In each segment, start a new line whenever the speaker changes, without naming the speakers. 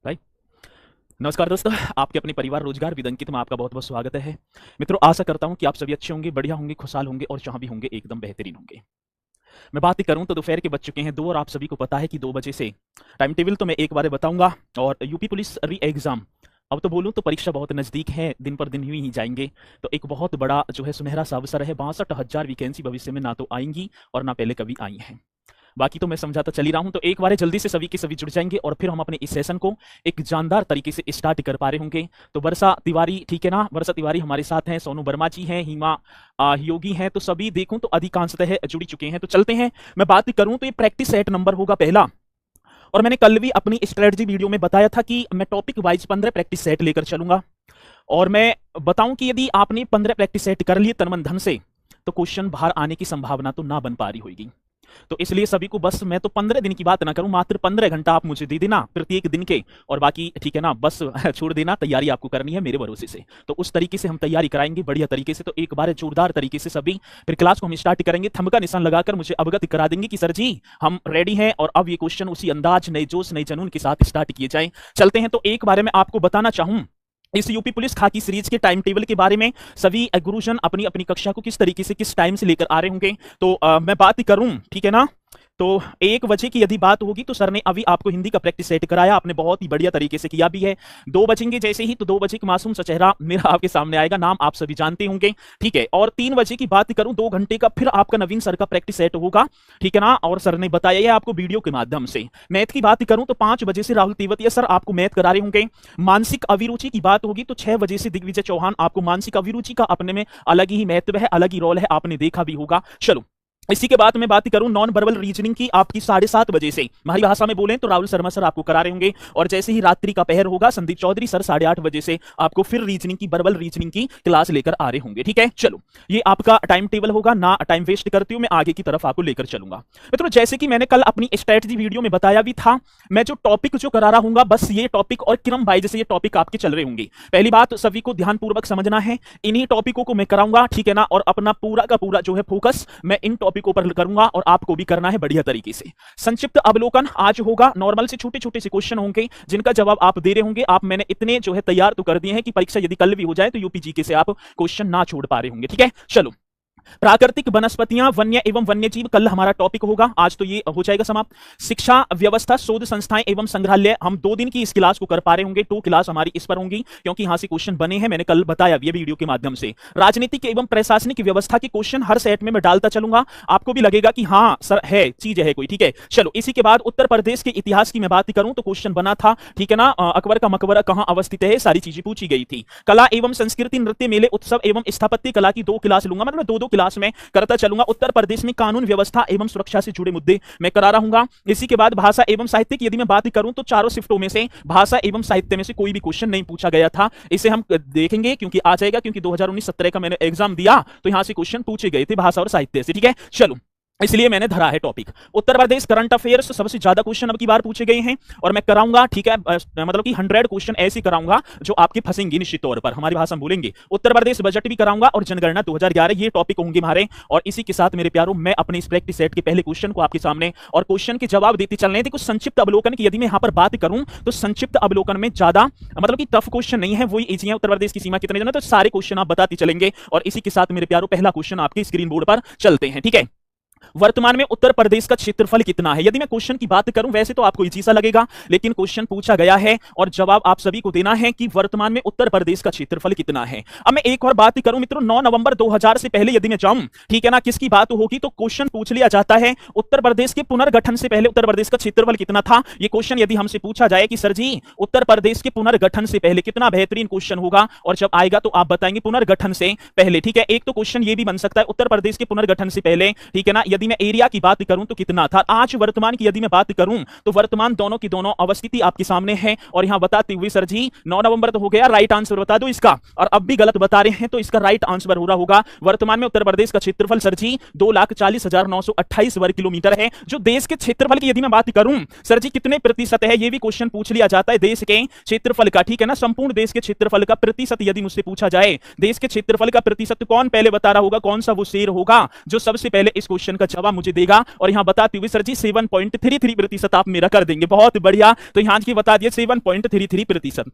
भाई नमस्कार दोस्तों, आपके अपने परिवार रोजगार विद अंकित में आपका बहुत बहुत स्वागत है। मित्रों, आशा करता हूं कि आप सभी अच्छे होंगे, बढ़िया होंगे, खुशहाल होंगे और जहां भी होंगे एकदम बेहतरीन होंगे। मैं बात ही करूं तो दोपहर के बज चुके हैं 2 और आप सभी को पता है कि 2 बजे से टाइम टेबल तो मैं एक बार बताऊंगा। और यूपी पुलिस री एग्जाम, अब तो बोलूं तो परीक्षा बहुत नजदीक है, दिन पर दिन ही जाएंगे। तो एक बहुत बड़ा जो है सुनहरा सा अवसर है। 62,000 वैकेंसी भविष्य में ना तो आएंगी और ना पहले कभी आई हैं। बाकी तो मैं समझाता चल ही रहा हूं, तो एक बार जल्दी से सभी के सभी जुड़ जाएंगे और फिर हम अपने इस सेशन को एक जानदार तरीके से स्टार्ट कर पा रहे होंगे। तो वर्षा तिवारी, ठीक है ना, वर्षा तिवारी हमारे साथ हैं, सोनू वर्मा जी हैं, हिमा योगी हैं, तो सभी देखूं तो अधिकांशतः जुड़ चुके हैं। तो चलते हैं। मैं बात करूं तो ये प्रैक्टिस सेट नंबर होगा पहला। और मैंने कल भी अपनी स्ट्रेटजी वीडियो में बताया था कि मैं टॉपिक वाइज 15 प्रैक्टिस सेट लेकर चलूंगा। और मैं बताऊं कि यदि आपने 15 प्रैक्टिस सेट कर लिए तन मन धन से, तो क्वेश्चन बाहर आने की संभावना तो ना बन पा रही होगी। तो इसलिए सभी को बस, मैं तो 15 दिन की बात ना करूं, मात्र 15 घंटा आप मुझे दे देना प्रत्येक दिन के, और बाकी ठीक है ना, बस छोड़ देना, तैयारी आपको करनी है मेरे भरोसे से। तो उस तरीके से हम तैयारी कराएंगे बढ़िया तरीके से। तो एक बार जोरदार तरीके से सभी फिर क्लास को हम स्टार्ट करेंगे। थंब का निशान लगाकर मुझे अवगत करा देंगे कि सर जी हम रेडी हैं, और अब ये क्वेश्चन उसी अंदाज, नए जोश, नए जुनून के साथ स्टार्ट किए जाए। चलते हैं। तो एक बारे में आपको बताना चाहूं इस यूपी पुलिस खाकी सीरीज के टाइम टेबल के बारे में, सभी गुरुजन अपनी अपनी कक्षा को किस तरीके से किस टाइम से लेकर आ रहे होंगे। तो मैं बात करूं, ठीक है ना, तो 1 बजे की यदि बात होगी तो सर ने अभी आपको हिंदी का प्रैक्टिस सेट कराया, आपने बहुत ही बढ़िया तरीके से किया भी है। 2 बजेंगे जैसे ही, तो 2 बजे का मासूम सा चेहरा मेरा आपके सामने आएगा, नाम आप सभी जानते होंगे, ठीक है। और 3 बजे की बात करूं, 2 घंटे का फिर आपका नवीन सर का प्रैक्टिस सेट होगा, ठीक है ना, और सर ने बताया है आपको वीडियो के माध्यम से। मैथ की बात करूं तो 5 बजे से राहुल तेवतिया सर आपको मैथ करा रहे होंगे। मानसिक अभिरुचि की बात होगी तो 6 बजे से दिग्विजय चौहान आपको मानसिक अभिरुचि का अपने में अलग ही महत्व है, अलग ही रोल है, आपने देखा भी होगा। चलो, इसी के बाद मैं बात करूं नॉन वर्बल रीजनिंग की, आपकी 7:30 बजे से, हमारी भाषा में बोलें तो राहुल शर्मा सर आपको करा रहे होंगे। और जैसे ही रात्रि का पहर होगा, संदीप चौधरी सर 8:30 बजे से आपको फिर रीजनिंग की, वर्बल रीजनिंग की क्लास लेकर आ रहे होंगे, ठीक है। चलो, ये आपका टाइम टेबल होगा, ना टाइम वेस्ट करती हूं, मैं आगे की तरफ आपको लेकर चलूंगा। मित्रों, जैसे कि मैंने कल अपनी स्ट्रेटजी वीडियो में बताया भी था, मैं जो टॉपिक जो करा रहा हूं, बस ये टॉपिक और क्रम वाइज से ये टॉपिक आपके चल रहे होंगे। पहली बात सभी को ध्यानपूर्वक समझना है, इन्हीं टॉपिकों को मैं कराऊंगा, ठीक है ना, और अपना पूरा का पूरा जो है फोकस मैं इन टॉपिकों पर करूंगा, और आपको भी करना है बढ़िया तरीके से। संक्षिप्त अवलोकन आज होगा, नॉर्मल से छोटे छोटे से क्वेश्चन होंगे जिनका जवाब आप दे रहे होंगे। आप मैंने इतने जो है तैयार तो कर दिए हैं कि परीक्षा यदि कल भी हो जाए तो यूपीजी के से आप क्वेश्चन ना छोड़ पा रहे होंगे, ठीक है। चलो, प्राकृतिक वनस्पतियां, वन्य एवं वन्यजीव कल हमारा टॉपिक होगा, आज तो ये हो जाएगा समाप्त। शिक्षा व्यवस्था, शोध संस्थाएं एवं संग्रहालय, हम 2 दिन की इस क्लास को कर पा रहे होंगे, 2 क्लास हमारी इस पर होंगी क्योंकि यहां से क्वेश्चन बने हैं, मैंने कल बताया ये वीडियो के माध्यम से। राजनीतिक एवं प्रशासनिक व्यवस्था के क्वेश्चन हर सेट में मैं डालता चलूंगा, आपको भी लगेगा कि हाँ सर है, चीज है कोई, ठीक है। चलो, इसी के बाद उत्तर प्रदेश के इतिहास की मैं बात करूं तो क्वेश्चन बना था, ठीक है ना, अकबर का मकबरा कहां अवस्थित है, सारी चीजें पूछी गई थी। कला एवं संस्कृति, नृत्य, मेले, उत्सव एवं स्थापत्य कला की 2 क्लास लूंगा, मतलब 2-2 क्लास में करता चलूंगा। उत्तर प्रदेश में कानून व्यवस्था एवं सुरक्षा से जुड़े मुद्दे मैं करा रहूंगा। इसी के बाद भाषा एवं साहित्य की यदि मैं बात करूं तो चारों शिफ्टों में से भाषा एवं साहित्य में से कोई भी क्वेश्चन नहीं पूछा गया था, इसे हम देखेंगे क्योंकि आ जाएगा, क्योंकि 2019-17 का मैंने एग्जाम दिया तो यहां से क्वेश्चन पूछे गए थे भाषा और साहित्य से, ठीक है। चलो, इसलिए मैंने धरा है topic Uttar Pradesh current affairs, सबसे ज्यादा क्वेश्चन अब की बार पूछे गए हैं और मैं कराऊंगा, ठीक है, मतलब कि 100 क्वेश्चन ऐसे कराऊंगा जो आपके फंसेंगे निश्चित तौर पर, हमारी भाषा में बोलेंगे। उत्तर प्रदेश बजट भी कराऊंगा और जनगणना 2011, ये टॉपिक होंगे हमारे। और इसी के साथ मेरे प्यारों, मैं अपने इस प्रैक्टिस सेट के पहले क्वेश्चन को आपके सामने और क्वेश्चन के जवाब देते चलने थे। कुछ संक्षिप्त अवलोकन की यदि मैं यहाँ पर बात करूं तो संक्षिप्त अवलोकन में ज्यादा मतलब कि टफ क्वेश्चन नहीं है, वही इजी है। उत्तर प्रदेश की सीमा कितने जन है, तो सारे क्वेश्चन आप बताते चलेंगे। और इसी के साथ मेरे प्यारों, पहला क्वेश्चन आपके स्क्रीन बोर्ड पर चलते हैं, ठीक है। वर्तमान में उत्तर प्रदेश का क्षेत्रफल कितना है। यदि मैं क्वेश्चन की बात करूं, वैसे तो आपको इजी सा लगेगा, लेकिन क्वेश्चन पूछा गया है और जवाब आप सभी को देना है कि वर्तमान में उत्तर प्रदेश का क्षेत्रफल कितना है। अब मैं एक और बात करूं मित्रों, 9 नवंबर 2000 से पहले यदि मैं जाऊं, ठीक है ना, किसकी बात होगी तो क्वेश्चन पूछ लिया जाता है उत्तर प्रदेश के पुनर्गठन से पहले उत्तर प्रदेश का क्षेत्रफल कितना था। ये क्वेश्चन यदि हमसे पूछा जाए कि सर जी उत्तर प्रदेश के पुनर्गठन से पहले, कितना बेहतरीन क्वेश्चन होगा, और जब आएगा तो आप बताएंगे पुनर्गठन से पहले, ठीक है। एक तो क्वेश्चन ये भी बन सकता है उत्तर प्रदेश के पुनर्गठन से पहले, ठीक है ना, यदि मैं एरिया की बात करूं तो कितना था। आज वर्तमान की यदि मैं बात करूं तो वर्तमान दोनों की दोनों अवस्थिति आपके सामने है। और यहां बताते हुए सर जी 9 नवंबर तो हो गया, राइट आंसर बता दो इसका, और अब भी गलत बता रहे हैं तो इसका राइट आंसर हो रहा होगा वर्तमान में उत्तर प्रदेश का क्षेत्रफल सर जी 2,40,928 वर्ग किलोमीटर है। जो देश के क्षेत्रफल की यदि मैं बात करूं सर जी कितने प्रतिशत है, ये भी क्वेश्चन पूछ लिया जाता है देश के क्षेत्रफल का, ठीक है ना। संपूर्ण देश के क्षेत्रफल का प्रतिशत यदि मुझसे पूछा जाए, देश के क्षेत्रफल का प्रतिशत कौन पहले बता रहा होगा, कौन सा वो शेर होगा जो सबसे पहले इस क्वेश्चन का जवाब मुझे देगा और यहां बताते हुए सर जी 7.33% आप मेरा कर देंगे। बहुत बढ़िया, तो यहां की बता दिए 7.33%।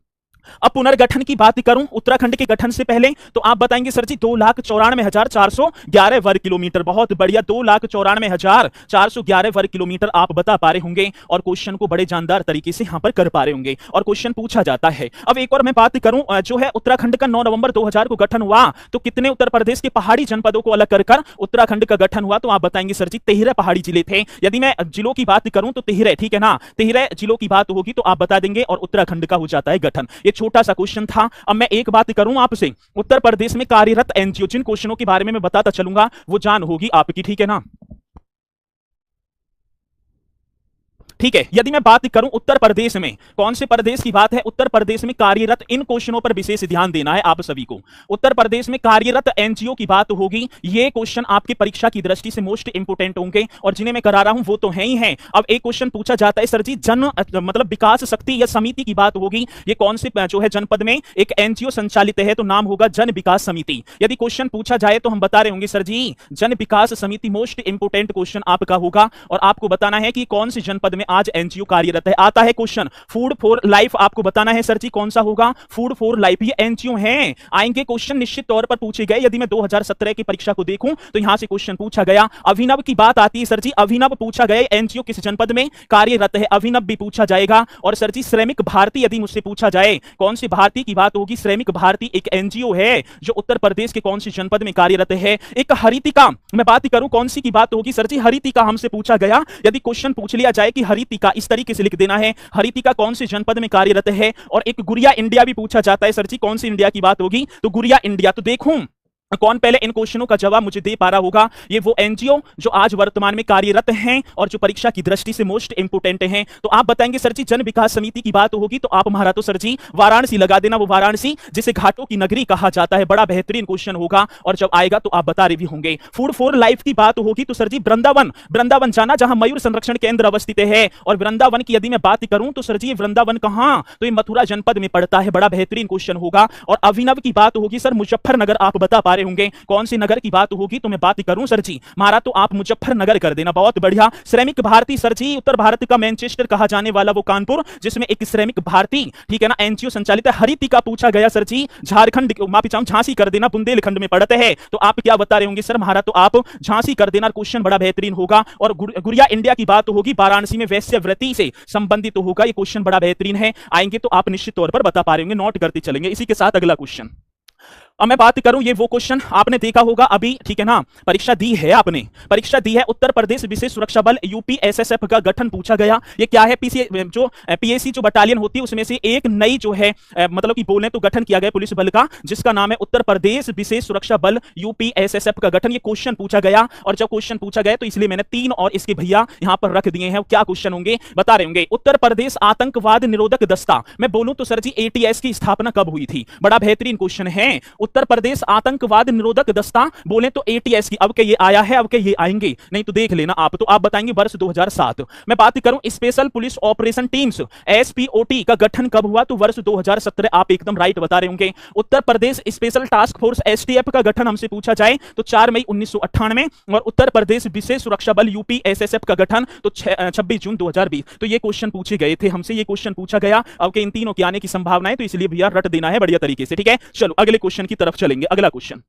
अब पुनर्गठन की बात करूं उत्तराखंड के गठन से पहले, तो आप बताएंगे सर जी 2,94,411 वर्ग किलोमीटर। बहुत बढ़िया, 2,94,411 वर्ग किलोमीटर आप बता पा रहे होंगे और क्वेश्चन को बड़े जानदार तरीके से यहां पर कर पा रहे होंगे और क्वेश्चन पूछा जाता है। अब एक और मैं बात करूं, जो है उत्तराखंड का 9 नवंबर 2000 को गठन हुआ, तो कितने उत्तर प्रदेश के पहाड़ी जनपदों को अलग कर उत्तराखंड का गठन हुआ? तो आप बताएंगे सर जी 13 पहाड़ी जिले थे। यदि मैं जिलों की बात करूं तो 13, ठीक है ना, 13 जिलों की बात होगी तो आप बता देंगे और उत्तराखंड का हो जाता है गठन। ये छोटा सा क्वेश्चन था। अब मैं एक बात करूं आपसे, उत्तर प्रदेश में कार्यरत एनजीओ, जिन क्वेश्चनों के बारे में मैं बताता चलूंगा वो जान होगी आपकी, ठीक है ना। ठीक है, यदि मैं बात करूं उत्तर प्रदेश में, कौन से प्रदेश की बात है, उत्तर प्रदेश में कार्यरत, इन क्वेश्चनों पर विशेष ध्यान देना है आप सभी को। उत्तर प्रदेश में कार्यरत एनजीओ की बात होगी, ये क्वेश्चन आपकी परीक्षा की दृष्टि से मोस्ट इंपोर्टेंट होंगे और जिन्हें मैं करा रहा हूं वो तो है ही है। अब एक क्वेश्चन पूछा जाता है सर जी मतलब विकास शक्ति या समिति की बात होगी, ये कौन से जो है जनपद में एक एनजीओ संचालित है, तो नाम होगा जन विकास समिति। यदि क्वेश्चन पूछा जाए तो हम बता रहे होंगे सर जी जन विकास समिति, मोस्ट इंपोर्टेंट क्वेश्चन आपका होगा और आपको बताना है कि कौन से जनपद में आज एनजीओ कार्यरत है। आता है क्वेश्चन फूड फॉर लाइफ, आपको बताना है सर जी कौन सा होगा, फूड फॉर लाइफ, ये एनजीओ है। आएंगे क्वेश्चन निश्चित तौर पर पूछे गए। यदि मैं 2017 की परीक्षा को देखूं तो यहां से क्वेश्चन पूछा गया। अभिनव की बात आती है सर जी, अभिनव पूछा गया एनजीओ किस जनपद में कार्यरत है, अभिनव भी पूछा जाएगा। और सर जी श्रमिक भारती, यदि मुझसे पूछा जाए कौन सी भारती की बात होगी, श्रमिक भारती एक एनजीओ है जो उत्तर प्रदेश के कौन सी जनपद में कार्यरत है। एक हरितिका, मैं बात करूं कौन सी की बात होगी सर जी, हरितिका हमसे पूछा गया। यदि क्वेश्चन पूछ लिया जाए कि हरितिका, इस तरीके से लिख देना है हरितिका कौन से जनपद में कार्यरत है। और एक गुड़िया इंडिया भी पूछा जाता है सर जी, कौन सी इंडिया की बात होगी, तो गुड़िया इंडिया। तो देखूं कौन पहले इन क्वेश्चनों का जवाब मुझे दे पा रहा होगा, ये वो एनजीओ जो आज वर्तमान में कार्यरत हैं और जो परीक्षा की दृष्टि से मोस्ट इंपोर्टेंट हैं। तो आप बताएंगे सर जी जन विकास समिति की बात होगी तो आप हमारा तो सर जी वाराणसी लगा देना, वो वाराणसी जिसे घाटों की नगरी कहा जाता है। बड़ा बेहतरीन क्वेश्चन होगा और जब आएगा तो आप बता रहे भी होंगे। फूड फॉर लाइफ की बात होगी तो सर जी वृंदावन, वृंदावन जाना जहां मयूर संरक्षण केंद्र अवस्थित है। और वृंदावन की यदि मैं बात करूं तो सर जी वृंदावन कहां, तो ये मथुरा जनपद में पड़ता है। बड़ा बेहतरीन क्वेश्चन होगा। और अभिनव की बात होगी सर मुजफ्फरनगर, आप बता पा रहे होंगे कौन नगर की बात होगी, तो मैं बात करूं सर जी मारा तो आप मुजफ्फरनगर कर देना। बहुत बढ़िया। श्रमिक भारती सर जी उत्तर भारत का मैनचेस्टर कहा जाने वाला वो कानपुर, जिसमें एक श्रमिक भारती, ठीक है ना, एनजीओ संचालित है। हरितिका पूछा गया सर जी झारखंड, माफी चाहूं झांसी कर देना, बुंदेलखंड में पड़ते हैं। तो आप क्या बता रहे होंगे सर, मारा तो आप झांसी कर देना। क्वेश्चन बड़ा बेहतरीन होगा। और गुड़िया इंडिया की बात होगी, वाराणसी में वैश्यव्रती से संबंधित होगा। ये क्वेश्चन बड़ा बेहतरीन है, आएंगे तो आप निश्चित तौर पर बता पा रहे होंगे, नोट करते चलेंगे। इसी के साथ अगला क्वेश्चन अब मैं बात करूं, ये वो क्वेश्चन आपने देखा होगा अभी, ठीक है ना, परीक्षा दी है आपने, परीक्षा दी है। उत्तर प्रदेश विशेष सुरक्षा बल यूपीएसएसएफ का गठन पूछा गया। ये क्या है, पीएसी जो बटालियन होती है उसमें से एक नई जो है मतलब कि बोले तो गठन किया गया पुलिस बल का, जिसका नाम है उत्तर प्रदेश विशेष सुरक्षा बल यूपीएसएसएफ का गठन। ये क्वेश्चन पूछा गया और जब क्वेश्चन पूछा गया तो इसलिए मैंने 3 और इसके भैया यहां पर रख दिए हैं। क्या क्वेश्चन होंगे बता रहे होंगे। उत्तर प्रदेश आतंकवाद निरोधक दस्ता, मैं बोलूं तो सर जी एटीएस की स्थापना कब हुई थी, बड़ा बेहतरीन क्वेश्चन है। उत्तर प्रदेश आतंकवाद निरोधक दस्ता बोले तो एटीएस की, अब के ये आया है, अब के ये आएंगे, नहीं तो देख लेना आप। तो आप बताएंगे वर्ष 2007। मैं बात करूं स्पेशल पुलिस ऑपरेशन टीम्स एसपीओटी का गठन कब हुआ, तो वर्ष 2017। आप एकदम राइट बता रहे होंगे। Uttar Pradesh special task force STF का गठन हमसे पूछा जाए तो 4 मई 1998। और उत्तर प्रदेश विशेष सुरक्षा बल यूपीएसएसएफ का गठन तो 26 जून 2020। तो ये क्वेश्चन पूछे गए थे हमसे, ये क्वेश्चन पूछा गया। अब के इन तीनों के आने की संभावना है, तो इसलिए भैया रट देना है बढ़िया तरीके से, ठीक है। चलो अगले क्वेश्चन की तरफ चलेंगे। अगला क्वेश्चन,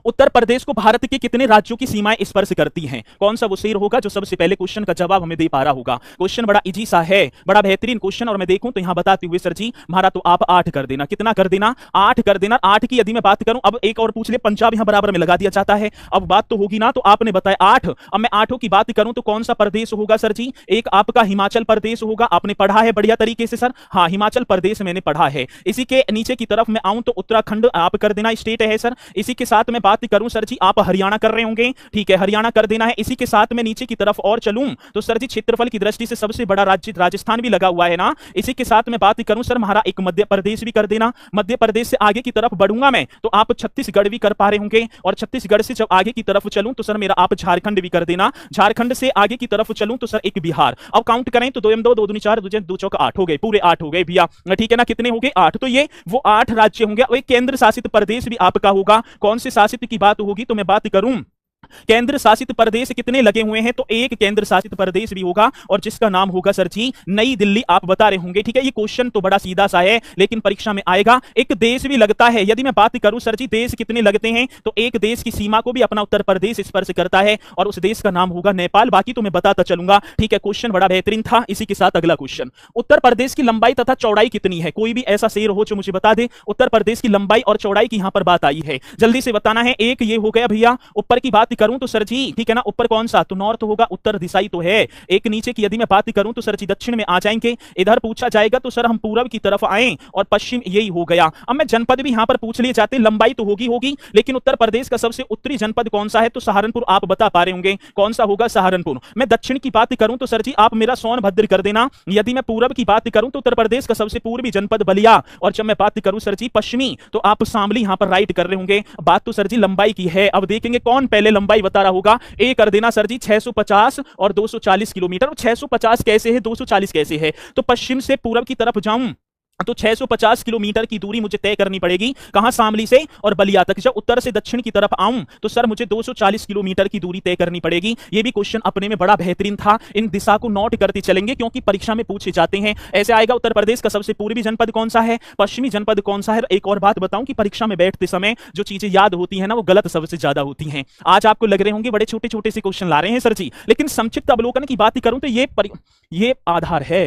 उत्तर प्रदेश को भारत के कितने राज्यों की सीमाएं स्पर्श करती हैं? कौन सा वो शेर होगा जो सबसे पहले क्वेश्चन का जवाब हमें दे पा रहा होगा। क्वेश्चन बड़ा इजी सा है, बड़ा बेहतरीन क्वेश्चन। और मैं देखूं तो यहां बताते हुए सर जी हमारा तो आप 8 कर देना। कितना कर देना, 8 कर देना। 8 की यदि मैं बात करूं, अब एक और पूछ ले, पंजाब यहां बराबर में लगा दिया जाता है। अब बात तो होगी ना, तो आपने बताया 8। अब मैं 8 की बात करूं तो कौन सा प्रदेश होगा सर जी, एक आपका हिमाचल प्रदेश होगा। आपने पढ़ा है बढ़िया तरीके से सर, हाँ हिमाचल प्रदेश मैंने पढ़ा है। इसी के नीचे की तरफ मैं आऊं तो उत्तराखंड आप कर देना, स्टेट है सर। इसी के साथ मैं बात करूं सर जी, आप हरियाणा कर रहे होंगे, ठीक है, हरियाणा कर देना है। इसी के साथ में नीचे की तरफ और चलूं तो सर जी क्षेत्रफल की दृष्टि से सबसे बड़ा राज्य राजस्थान भी लगा हुआ है ना। इसी के साथ में बात करूं सर, हमारा एक मध्य प्रदेश भी कर देना। मध्य प्रदेश से आगे की तरफ बढ़ूंगा मैं तो आप छत्तीसगढ़ भी कर पा रहे होंगे। और छत्तीसगढ़ से जब आगे की तरफ चलूं तो सर मेरा आप झारखंड भी कर देना। झारखंड से आगे की तरफ चलूं तो सर एक बिहार। अब काउंट करें तो 2 2 2 2 4 2 2 4 8 हो गए, पूरे 8 हो गए भैया, ठीक है ना। कितने हो गए, 8। तो ये वो 8 राज्य होंगे। और एक केंद्र शासित प्रदेश भी आपका होगा। कौन से शासित की बात होगी, तो मैं बात करूं केंद्र शासित प्रदेश कितने लगे हुए हैं? तो एक केंद्र शासित प्रदेश भी होगा और जिसका नाम होगा सर जी नई दिल्ली। आप बता रहे होंगे, ठीक है। ये क्वेश्चन तो बड़ा सीधा सा है लेकिन परीक्षा में आएगा। एक देश भी लगता है। यदि मैं बात करूं सर जी देश कितने लगते हैं, तो एक देश की सीमा को भी अपना उत्तर प्रदेश स्पर्श करता है और उस देश का नाम होगा नेपाल। बाकी तो मैं बताता चलूंगा, ठीक है। क्वेश्चन बड़ा बेहतरीन था। इसी के साथ अगला क्वेश्चन, उत्तर प्रदेश की लंबाई तथा चौड़ाई कितनी है? कोई भी ऐसा शेर हो जो मुझे बता दे। उत्तर प्रदेश की लंबाई और चौड़ाई की यहां पर बात आई है, जल्दी से बताना है। एक ये हो गया भैया। ऊपर की बात करूं तो सर जी, ठीक है ना, ऊपर कौन सा? तो नॉर्थ होगा, उत्तर दिशाई तो है। एक नीचे की यदि मैं बात करूं तो सर जी दक्षिण में आ जाएंगे। इधर पूछा जाएगा तो सर हम पूरब की तरफ आए और पश्चिम, यही हो गया। अब मैं जनपद भी यहां पर पूछ लिए जाते, लंबाई तो होगी लेकिन उत्तर प्रदेश का सबसे उत्तरी जनपद कौन सा है? तो सहारनपुर। आप बता पा रहे होंगे कौन सा होगा, सहारनपुर। मैं दक्षिण की बात करूं तो सर जी आप मेरा सोनभद्र कर देना। यदि मैं पूरब की बात करूं तो उत्तर प्रदेश का सबसे पूर्वी जनपद बलिया, और जब मैं बात करूं सर जी पश्चिमी तो आप शामली यहां पर राइट कर रहे होंगे। बात तो सर जी लंबाई की है। अब देखेंगे कौन पहले लंबाई बता रहा होगा। ए कर देना सर जी 650 और 240 किलोमीटर। 650 कैसे है, 240 कैसे है? तो पश्चिम से पूरब की तरफ जाऊं तो 650 किलोमीटर की दूरी मुझे तय करनी पड़ेगी। कहां? शामली से और बलिया तक। जब उत्तर से दक्षिण की तरफ आऊं तो सर मुझे 240 किलोमीटर की दूरी तय करनी पड़ेगी। यह भी क्वेश्चन अपने में बड़ा बेहतरीन था। इन दिशा को नोट करते चलेंगे क्योंकि परीक्षा में पूछे जाते हैं। ऐसे आएगा उत्तर प्रदेश का सबसे पूर्वी जनपद कौन सा है, पश्चिमी जनपद कौन सा है। एक और बात बताऊं कि परीक्षा में बैठते समय जो चीजें याद होती है ना वो गलत सबसे ज्यादा होती हैं। आज आपको लग रहे होंगे बड़े छोटे छोटे से क्वेश्चन ला रहे हैं सर जी, लेकिन संक्षिप्त अवलोकन की बात करूं तो ये आधार है।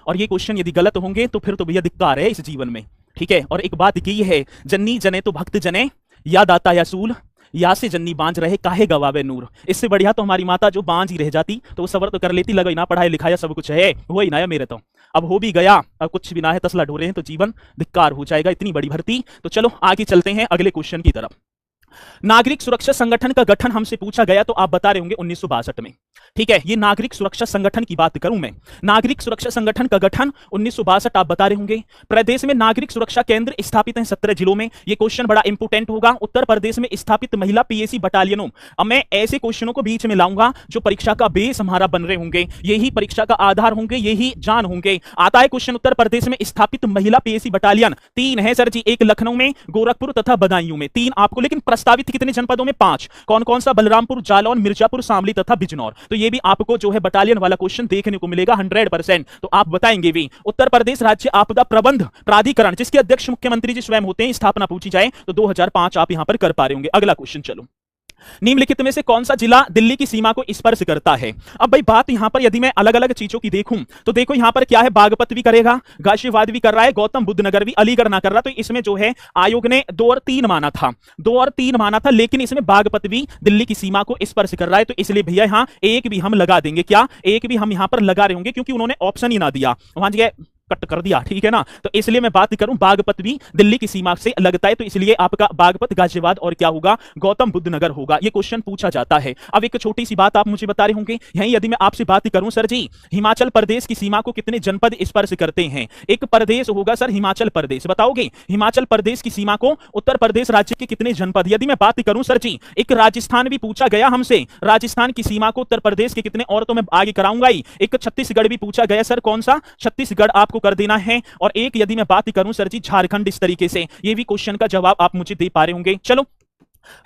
और ये क्वेश्चन यदि गलत होंगे तो फिर तो भैया धिक्कार है इस जीवन में, ठीक है। और एक बात की है, जन्नी जने तो भक्त जने, या दाता या सूल, या से जन्नी बांझ रहे काहे गवावे नूर। इससे बढ़िया तो हमारी माता जो बांझ ही रह जाती तो वो सबर तो कर लेती। लगा ना पढ़ाई लिखाया सब कुछ है, वही ना है मेरे तो। अब हो भी गया, अब कुछ भी ना है, तसला ढोरे हैं तो जीवन धिक्कार हो जाएगा। इतनी बड़ी भर्ती। तो चलो आगे चलते हैं अगले क्वेश्चन की तरफ। नागरिक सुरक्षा संगठन का गठन हमसे पूछा गया तो आप बता रहे होंगे 1962 में, ठीक है। ये नागरिक सुरक्षा संगठन की बात करूं मैं, नागरिक सुरक्षा संगठन का गठन 1962 आप बता रहे होंगे। प्रदेश में नागरिक सुरक्षा केंद्र स्थापित हैं 17 जिलों में। ये क्वेश्चन बड़ा इंपोर्टेंट होगा। उत्तर प्रदेश में स्थापित महिला पीएसी बटालियनों। अब मैं ऐसे क्वेश्चनों को बीच में लाऊंगा जो परीक्षा का बेस हमारा बन रहे होंगे, यही परीक्षा का आधार होंगे, यही जान होंगे। आता है क्वेश्चन, उत्तर प्रदेश में स्थापित महिला पीएसी बटालियन 3 है सर जी। एक लखनऊ में, गोरखपुर तथा बदायूं में, 3 आपको। लेकिन प्रस्तावित कितने जनपदों में? 5। कौन कौन सा? बलरामपुर, जालौन, मिर्जापुर, शामली तथा बिजनौर। तो ये भी आपको जो है बटालियन वाला क्वेश्चन देखने को मिलेगा 100%। तो आप बताएंगे भी। उत्तर प्रदेश राज्य आपदा प्रबंध प्राधिकरण जिसके अध्यक्ष मुख्यमंत्री जी स्वयं होते हैं, स्थापना पूछी जाए तो 2005 आप यहां पर कर पा रहे होंगे। अगला क्वेश्चन चलो, निम्नलिखित में से कौन सा जिला दिल्ली की सीमा को स्पर्श करता है? अब भाई बात यहां पर यदि मैं अलग अलग चीजों की देखूं तो देखो यहां पर क्या है, बागपत भी करेगा, गाजियाबाद भी कर रहा है, गौतम बुद्ध नगर भी, अलीगढ़ ना कर रहा। तो इसमें जो है आयोग ने 2 और 3 माना था, 2 और 3 माना था, लेकिन इसमें बागपत भी दिल्ली की सीमा को स्पर्श कर रहा है। तो इसलिए भैया यहां एक भी हम लगा देंगे। क्या? एक भी हम यहां पर लगा रहे होंगे क्योंकि उन्होंने ऑप्शन ही ना दिया, वहां जगह कट कर दिया, ठीक है ना। तो इसलिए मैं बात करूं बागपत भी दिल्ली की सीमा से लगता है, तो इसलिए आपका बागपत, गाजियाबाद और क्या होगा, गौतम बुद्ध नगर होगा। ये क्वेश्चन पूछा जाता है। अब एक छोटी सी बात आप मुझे बता रहे होंगे, यहीं यदि मैं आपसे बात करूं सर जी, हिमाचल प्रदेश की सीमा को कितने जनपद स्पर्श करते हैं? एक प्रदेश होगा सर हिमाचल प्रदेश। बताओगे हिमाचल प्रदेश की सीमा को उत्तर प्रदेश राज्य के कितने जनपद? यदि मैं बात करूं सर जी, एक राजस्थान भी पूछा गया हमसे, राजस्थान की सीमा को उत्तर प्रदेश के कितने, और तो मैं आगे कराऊंगा ही। एक छत्तीसगढ़ भी पूछा गया सर, कौन सा? छत्तीसगढ़ आपको कर देना है। और एक यदि मैं बात करूं सर जी झारखंड, इस तरीके से ये भी क्वेश्चन का जवाब आप मुझे दे पा रहे होंगे। चलो,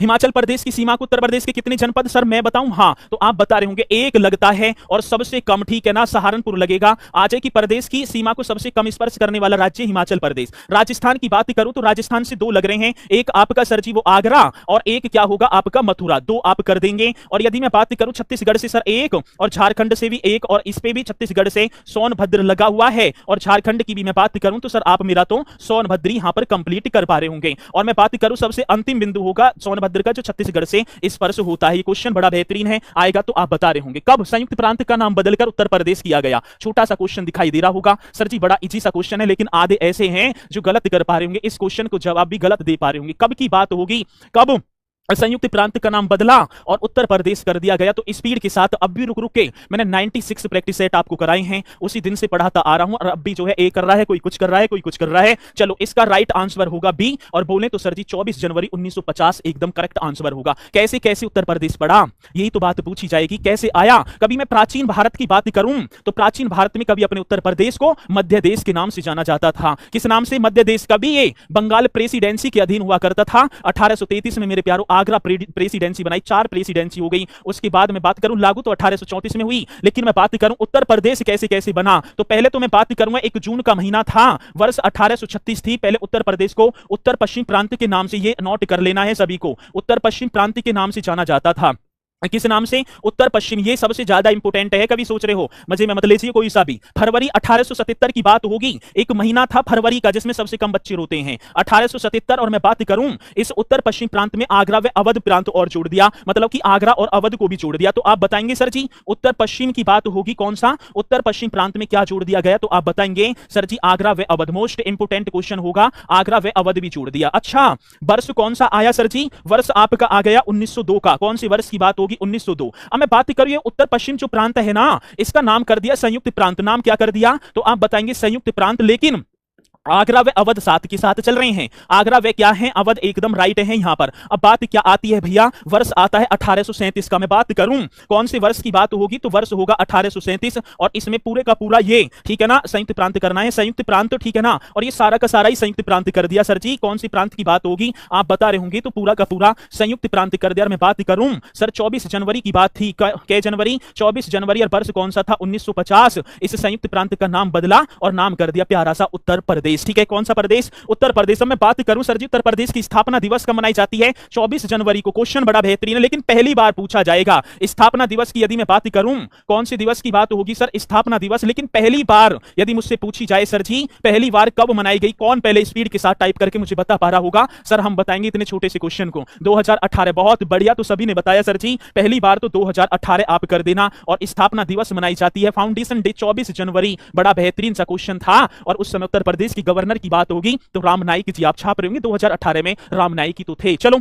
हिमाचल प्रदेश की सीमा को उत्तर प्रदेश के कितने जनपद? सर मैं बताऊं, हाँ तो आप बता रहे होंगे एक लगता है और सबसे कम, ठीक है ना, सहारनपुर लगेगा। आज की प्रदेश की सीमा को सबसे कम स्पर्श करने वाला राज्य हिमाचल प्रदेश। राजस्थान की बात करूं तो राजस्थान से 2 लग रहे हैं, एक आपका सर जी वो आगरा और एक क्या होगा आपका मथुरा, 2 आप कर देंगे। और यदि मैं बात करूं छत्तीसगढ़ से सर 1 और झारखंड से भी 1 और इस पे भी छत्तीसगढ़ से सोनभद्र लगा हुआ है। और झारखंड की भी मैं बात करूं तो सर आप मेरा तो सोनभद्र यहां पर कंप्लीट कर पा रहे होंगे। और मैं बात करूं सबसे अंतिम बिंदु होगा सोनभद्र का जो छत्तीसगढ़ से स्पर्श होता है। ये क्वेश्चन बड़ा बेहतरीन है, आएगा तो आप बता रहे होंगे। कब संयुक्त प्रांत का नाम बदलकर उत्तर प्रदेश किया गया? छोटा सा क्वेश्चन दिखाई दे रहा होगा सर जी, बड़ा इजी सा क्वेश्चन है, लेकिन आधे ऐसे हैं जो गलत कर पा रहे होंगे, इस क्वेश्चन को जवाब भी गलत दे पा रहे होंगे। कब की बात होगी, कब संयुक्त प्रांत का नाम बदला और उत्तर प्रदेश कर दिया गया? तो स्पीड के साथ अब भी रुक रुक के मैंने 96 प्रैक्टिस सेट आपको कराए हैं, उसी दिन से पढ़ाता आ रहा हूं। और अब भी जो है ए कर रहा है, कोई कुछ कर रहा है, कोई कुछ कर रहा है। चलो इसका राइट आंसर होगा बी। और बोले तो सर जी 24 जनवरी 1950 एकदम करेक्ट आंसर होगा। कैसे कैसे उत्तर प्रदेश पड़ा, यही तो बात पूछी जाएगी, कैसे आया। कभी मैं प्राचीन भारत की बात करूं तो प्राचीन भारत में कभी अपने उत्तर प्रदेश को मध्य देश के नाम से जाना जाता था। किस नाम से? मध्य देश। कभी ये बंगाल प्रेसिडेंसी के अधीन हुआ करता था। 1833 में मेरे प्यारों आगरा प्रेसिडेंसी बनाई, 4 प्रेसिडेंसी हो गई। उसके बाद मैं बात करूं लागू तो 1834 में हुई, लेकिन मैं बात करूं उत्तर प्रदेश कैसे कैसे बना, तो पहले तो मैं बात करूंगा 1 जून का महीना था, वर्ष 1836 थी। पहले उत्तर प्रदेश को उत्तर पश्चिम प्रांत के नाम से, ये नोट कर लेना है सभी को, उत्तर पश्चिम प्रांत के नाम से जाना जाता था। किस नाम से? उत्तर पश्चिम। ये सबसे ज्यादा इंपोर्टेंट है, कभी सोच रहे हो मजे में मत लीजिए कोई सा भी। फरवरी 1877 की बात होगी, एक महीना था फरवरी का जिसमें सबसे कम बच्चे रोते हैं, 1877। और मैं बात करूं इस उत्तर पश्चिम प्रांत में आगरा व अवध प्रांत और जोड़ दिया, मतलब कि आगरा और अवध को भी जोड़ दिया। तो आप बताएंगे सर जी उत्तर पश्चिम की बात होगी कौन सा, उत्तर पश्चिम प्रांत में क्या जोड़ दिया गया, तो आप बताएंगे सर जी आगरा व अवध। मोस्ट इंपोर्टेंट क्वेश्चन होगा, आगरा व अवध भी जोड़ दिया। अच्छा वर्ष कौन सा आया सर जी, वर्ष आपका आ गया 1902 का। कौन सी वर्ष की बात होगी? 1902। अब मैं बात करूं उत्तर पश्चिम जो प्रांत है ना, इसका नाम कर दिया संयुक्त प्रांत। नाम क्या कर दिया, तो आप बताएंगे संयुक्त प्रांत। लेकिन आगरा व अवध साथ के साथ चल रहे हैं, आगरा व क्या है, अवध एकदम राइट है यहां पर। अब बात क्या आती है भैया, वर्ष आता है 1837 का। मैं बात करूं कौन से वर्ष की बात होगी, तो वर्ष होगा 1837। और इसमें पूरे का पूरा ये, ठीक है ना, संयुक्त प्रांत करना है, संयुक्त प्रांत, ठीक है ना। और ये सारा का सारा ही संयुक्त प्रांत कर दिया सर जी। कौन सी प्रांत की बात होगी आप बता रहे होंगे, तो पूरा का पूरा संयुक्त प्रांत कर दिया। और मैं बात करूं सर 24 जनवरी की बात थी, कै जनवरी, 24 जनवरी, और वर्ष कौन सा था, 1950। इस संयुक्त प्रांत का नाम बदला और नाम कर दिया प्यारा सा उत्तर प्रदेश। ठीक है, कौन सा प्रदेश, उत्तर प्रदेश। में बात करूं सर जी उत्तर प्रदेश की स्थापना दिवस कब मनाई जाती है, 24 जनवरी को। क्वेश्चन बड़ा बेहतरीन है, लेकिन पहली बार पूछा जाएगा स्थापना दिवस की। यदि मैं बात करूं कौन सी दिवस की बात होगी सर, स्थापना दिवस। लेकिन पहली बार यदि मुझसे पूछी जाए सर जी पहली बार कब मनाई गई, कौन पहले स्पीड के साथ टाइप करके मुझे बता पा रहा होगा सर, हम बताएंगे इतने छोटे से क्वेश्चन को। 2018। बहुत बढ़िया, तो सभी ने बताया सर जी पहली बार तो 2018 आप कर देना। और स्थापना दिवस मनाई जाती है फाउंडेशन डे 24 जनवरी। बड़ा बेहतरीन सा क्वेश्चन था। और उस समय उत्तर प्रदेश की गवर्नर की बात होगी तो राम नाईक जी, आप छाप रहे होंगे 2018 में राम नाईक ही तो थे। चलो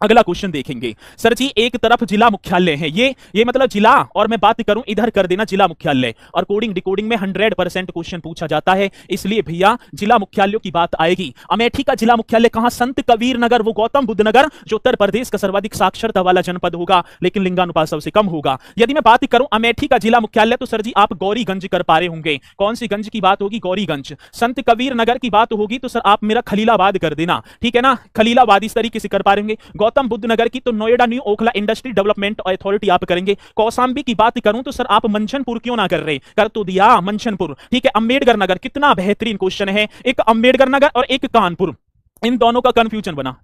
अगला क्वेश्चन देखेंगे सर जी। एक तरफ जिला मुख्यालय है, ये मतलब जिला, और मैं बात करूं इधर कर देना जिला मुख्यालय। और कोडिंग डिकोडिंग में 100% क्वेश्चन पूछा जाता है, इसलिए भैया जिला मुख्यालयों की बात आएगी। अमेठी का जिला मुख्यालय कहां, संत कबीर नगर, वो गौतम बुद्ध नगर, जो उत्तर प्रदेश का सर्वाधिक साक्षरता वाला जनपद होगा, लेकिन लिंगानुपात सबसे कम होगा। यदि मैं बात करूं अमेठी का जिला मुख्यालय, तो सर जी आप गौरीगंज कर पा रहे होंगे। कौन सी गंज की बात होगी, गौरीगंज। संत कबीर नगर की बात होगी तो सर आप मेरा खलीलाबाद कर देना, ठीक है ना, खलीलाबाद इस तरीके से कर पा रहे होंगे। गौतम बुद्ध नगर की तो Noida new Okhla industry development authority आप करेंगे। कौशांबी की बात करूं तो सर आप मंचनपुर क्यों ना कर रहे, कर तो दिया मंचनपुर, ठीक है। अम्बेडकर नगर, कितना बेहतरीन क्वेश्चन है, एक अम्बेडकर नगर और एक कानपुर, इन दोनों का कंफ्यूजन बना।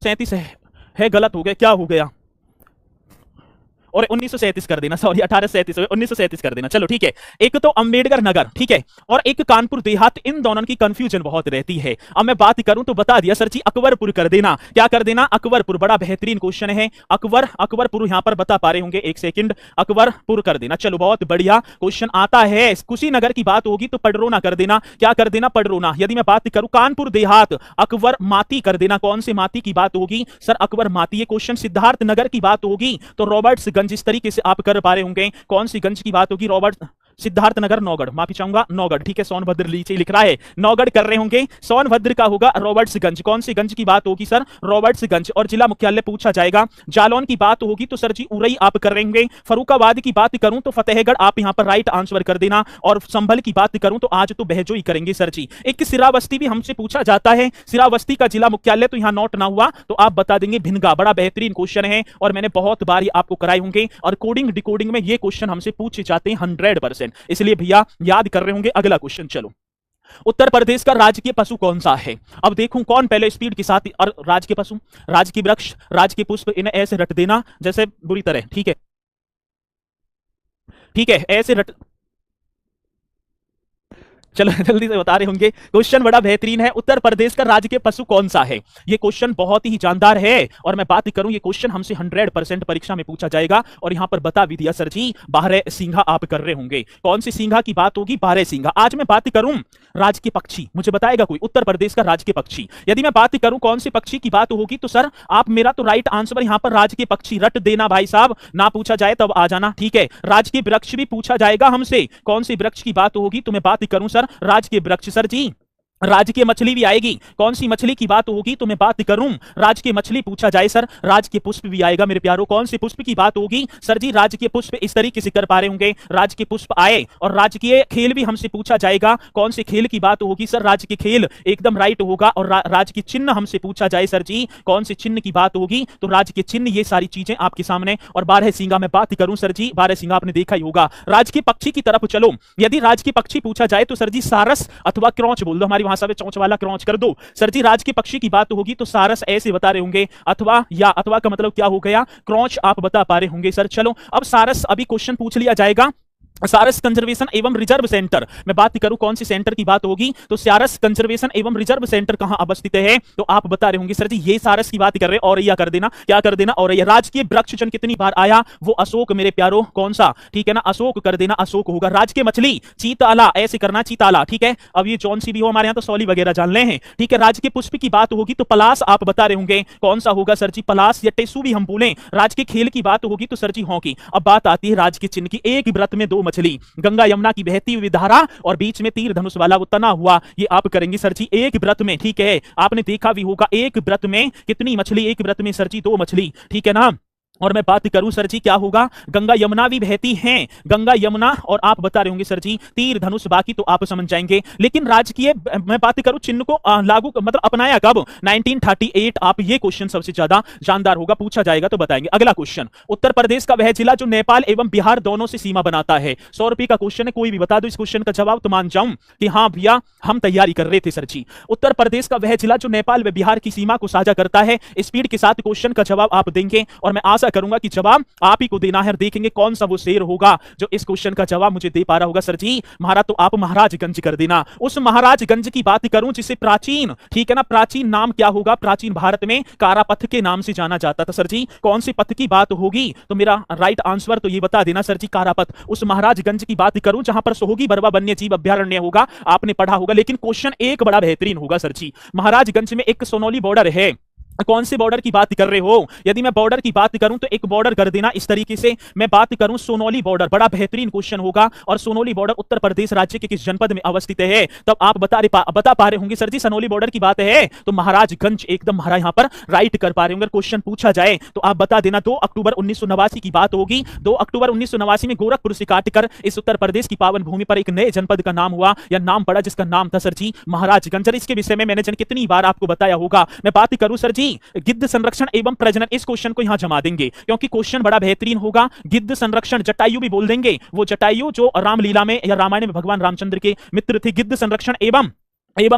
37 है गलत हो गया, क्या हो गया, और 1937 कर देना, सॉरी 1837 1937 कर देना। चलो ठीक है, एक तो अम्बेडकर नगर, ठीक है, और एक कानपुर देहात, इन दोनों की कंफ्यूजन बहुत रहती है। अब मैं बात करूं तो बता दिया सर जी अकबरपुर कर देना। क्या कर देना, अकबरपुर। बड़ा बेहतरीन क्वेश्चन है, अकबरपुर यहां पर बता पा रहे होंगे, एक सेकंड, अकबरपुर कर देना। चलो बहुत बढ़िया क्वेश्चन आता है। कुशीनगर की बात होगी तो पडरोना कर देना। क्या कर देना, पडरोना। यदि मैं बात करूं कानपुर देहात, अकबर माती कर देना। कौन से माती की बात होगी सर, अकबर माती। ये क्वेश्चन सिद्धार्थ नगर की बात होगी तो रॉबर्ट्स गंज, इस तरीके से आप कर पा रहे होंगे। कौन सी गंज की बात होगी, रॉबर्ट सिद्धार्थ नगर, नौगढ़, माफी चाहूंगा, नौगढ़, ठीक है। सोनभद्र नीचे लिख रहा है, नौगढ़ कर रहे होंगे, सोनभद्र का होगा रॉबर्ट्सगंज। कौन सी गंज की बात होगी सर, रॉबर्ट्सगंज। और जिला मुख्यालय पूछा जाएगा, जालौन की बात होगी तो सर जी उरई आप कर रहे होंगे। फरुखाबाद की बात करूं तो फतेहगढ़ आप यहां पर राइट आंसर कर देना। और संभल की बात करूं तो आज तो बहजोई करेंगे सर जी। एक सिरावस्ती भी हमसे पूछा जाता है, सिरावस्ती का जिला मुख्यालय तो यहां नोट ना हुआ तो आप बता देंगे भिनगा। बड़ा बेहतरीन क्वेश्चन है और मैंने बहुत बार आपको कराए होंगे। और कोडिंग डिकोडिंग में ये क्वेश्चन हमसे पूछे जाते हैं 100%, इसलिए भैया याद कर रहे होंगे। अगला क्वेश्चन चलो, उत्तर प्रदेश का राजकीय पशु कौन सा है। अब देखूं कौन पहले स्पीड के साथ, और राजकीय पशु, राजकीय वृक्ष, राजकीय पुष्प, इन्हें ऐसे रट देना जैसे बुरी तरह, ठीक है, ठीक है, ऐसे रट। चलो जल्दी से बता रहे होंगे, क्वेश्चन बड़ा बेहतरीन है। उत्तर प्रदेश का राजकीय पशु कौन सा है, ये क्वेश्चन बहुत ही जानदार है। और मैं बात करूं ये क्वेश्चन हमसे 100% परीक्षा में पूछा जाएगा। और यहां पर बता भी दिया सर जी, बारहसिंघा आप कर रहे होंगे। कौन सी सिंघा की बात होगी, बारहसिंघा। आज मैं बात करूं राजकीय पक्षी, मुझे बताएगा कोई उत्तर प्रदेश का राजकीय पक्षी। यदि मैं बात करूं कौन सी पक्षी की बात होगी तो सर आप मेरा तो राइट आंसर यहां पर राजकीय पक्षी रट देना भाई साहब, ना पूछा जाए तब आ जाना, ठीक है। राजकीय वृक्ष भी पूछा जाएगा हमसे, कौन सी वृक्ष की बात होगी तो मैं बात करूं सर राजकीय वृक्ष। सर जी राजकीय मछली भी आएगी। कौन सी मछली की बात होगी तो मैं बात करूं, राजकीय मछली पूछा जाए सर, राजकीय पुष्प भी आएगा मेरे प्यारों। कौन से पुष्प की बात होगी सर जी, राजकीय पुष्प इस तरीके से कर पा रहे होंगे, राजकीय पुष्प आए। और राजकीय खेल भी हमसे पूछा जाएगा, कौन से खेल की बात होगी सर, राजकीय खेल एकदम राइट होगा। और राजकीय चिन्ह हमसे पूछा जाए सर जी, कौन से चिन्ह की बात होगी तो राजकीय चिन्ह। ये सारी चीजें आपके सामने। और बारहसिंगा में बात करूं सर जी, बारहसिंगा आपने देखा ही होगा। राजकीय पक्षी की तरफ चलो, यदि राजकीय पक्षी पूछा जाए तो सर जी सारस अथवा क्रौच बोल दो, हमारी भाषा में चौंच वाला क्रौच कर दो। सर जी राजकीय पक्षी की बात होगी तो सारस ऐसे बता रहे होंगे, अथवा या अथवा का मतलब क्या हो गया, क्रौच आप बता पा रहे होंगे सर। चलो अब सारस अभी क्वेश्चन पूछ लिया जाएगा। सारस कंजर्वेशन एवं रिजर्व सेंटर मैं बात करूं, कौन सी सेंटर की बात होगी तो सारस कंजर्वेशन एवं रिजर्व सेंटर कहां अवस्थित है तो आप बता रहे होंगे सर जी ये सारस की बात कर रहे हैं। औरैया कर देना, क्या कर देना, औरैया। राजकीय वृक्षजन कितनी बार आया वो अशोक मेरे प्यारो, कौन सा, ठीक है ना, अशोक कर देना, अशोक होगा। राजकीय मछली चीताला, ऐसे करना चीताला, ठीक है। अब ये जौन सी भी हो, हमारे यहाँ तो सॉली वगैरह जान ले हैं, ठीक है। राजकीय पुष्प की बात होगी तो पलाश आप बता रहे होंगे, कौन सा होगा सर जी, पलाश या टेसू भी हम बोलें। राजकीय खेल की बात होगी तो सर जी हॉकी। अब बात आती है राजकीय चिन्ह की, एक व्रत में दो मछली, गंगा यमुना की बहती हुई धारा और बीच में तीर धनुष वाला वो तना हुआ, ये आप करेंगे सर जी एक व्रत में, ठीक है। आपने देखा भी होगा एक व्रत में कितनी मछली, एक व्रत में सर जी दो मछली, ठीक है ना। और मैं बात करूं सर जी क्या होगा, गंगा यमुना भी बहती हैं, गंगा यमुना, और आप बता रहे होंगे सर जी तीर धनुष, बाकी तो आप समझ जाएंगे। लेकिन राजकीय मैं बात करूं चिन्ह को लागू मतलब अपनाया कब, 1938। आप ये क्वेश्चन सबसे ज्यादा जानदार होगा, पूछा जाएगा तो बताएंगे। अगला क्वेश्चन, उत्तर प्रदेश का वह जिला जो नेपाल एवं बिहार दोनों से सीमा बनाता है। 100 रुपए का क्वेश्चन है, कोई भी बता दो इस क्वेश्चन का जवाब तो मान जाऊं कि हाँ भैया हम तैयारी कर रहे थे सर जी। उत्तर प्रदेश का वह जिला जो नेपाल व बिहार की सीमा को साझा करता है। स्पीड के साथ क्वेश्चन का जवाब आप देंगे और मैं आशा करूंगा कि जवाब आप ही को देना है। देखेंगे कौन सा वो शेर होगा जो इस क्वेश्चन का जवाब मुझे दे पा रहा होगा। सर जी महाराज तो आप महाराजगंज कर देना। उस महाराजगंज की बात करूं जिसे प्राचीन, ठीक है ना, प्राचीन नाम क्या होगा, प्राचीन भारत में कारापथ के नाम से जाना जाता था। सर जी कौन से पथ की बात होगी तो मेरा राइट आंसर तो ये बता देना सर जी कारापथ। उस महाराजगंज की बात करूं जहां पर सोहोगी बरवा वन्य जीव अभ्यारण्य होगा, आपने पढ़ा होगा। लेकिन क्वेश्चन एक बड़ा बेहतरीन होगा सर जी, महाराजगंज में एक सोनौली बॉर्डर है, कौन से बॉर्डर की बात कर रहे हो। यदि मैं बॉर्डर की बात करूं तो एक बॉर्डर कर देना इस तरीके से। मैं बात करूं सोनौली बॉर्डर, बड़ा बेहतरीन क्वेश्चन होगा। और सोनौली बॉर्डर उत्तर प्रदेश राज्य के किस जनपद में अवस्थित है, तब आप बता पा रहे होंगे सर जी सोनौली बॉर्डर की बात है तो महाराजगंज, एकदम हमारा यहां पर राइट कर पा रहे होंगे। क्वेश्चन पूछा जाए तो आप बता देना 2 अक्टूबर 1989 की बात होगी। 2 अक्टूबर 1989 में गोरखपुर से काटकर इस उत्तर प्रदेश की पावन भूमि पर एक नए जनपद का नाम हुआ या नाम पड़ा जिसका नाम था सर जी महाराजगंज। इसके विषय में मैंने कितनी बार आपको बताया होगा। मैं बात करूं सर जी गिद्ध संरक्षण एवं प्रजनन, इस क्वेश्चन को यहां जमा देंगे क्योंकि क्वेश्चन बड़ा बेहतरीन होगा। गिद्ध संरक्षण, जटायु भी बोल देंगे, वो जटायु जो रामलीला में या रामायण में भगवान रामचंद्र के मित्र थे। गिद्ध संरक्षण एवं